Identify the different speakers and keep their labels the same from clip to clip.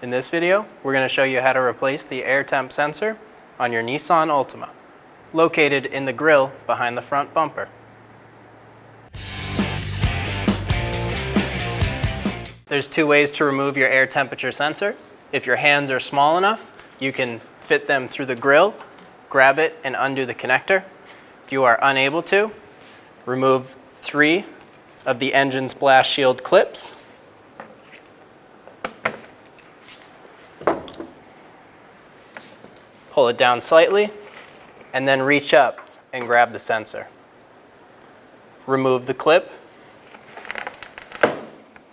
Speaker 1: In this video, we're going to show you how to replace the air temp sensor on your Nissan Altima, located in the grille behind the front bumper. There's two ways to remove your air temperature sensor. If your hands are small enough, you can fit them through the grille, grab it, and undo the connector. If you are unable to, remove 3 of the engine's blast shield clips. Pull it down slightly, and then reach up and grab the sensor. Remove the clip.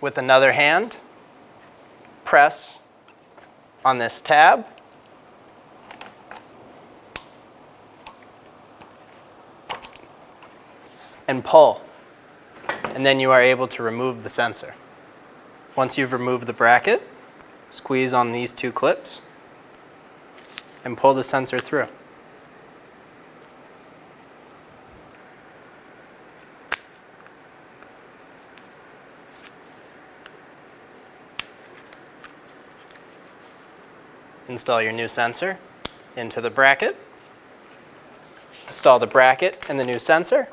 Speaker 1: With another hand, press on this tab, and pull, and then you are able to remove the sensor. Once you've removed the bracket, squeeze on these 2 clips and pull the sensor through. Install your new sensor into the bracket. Install the bracket and the new sensor.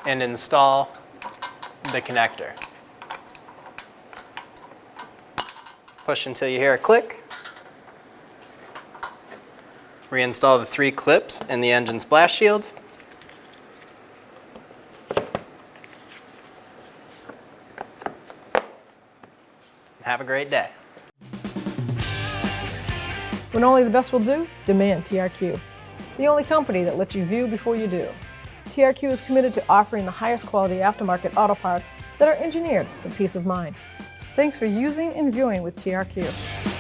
Speaker 1: And install the connector. Push until you hear a click. Reinstall the 3 clips in the engine's blast shield. Have a great day.
Speaker 2: When only the best will do, demand TRQ. The only company that lets you view before you do. TRQ is committed to offering the highest quality aftermarket auto parts that are engineered for peace of mind. Thanks for using and viewing with TRQ.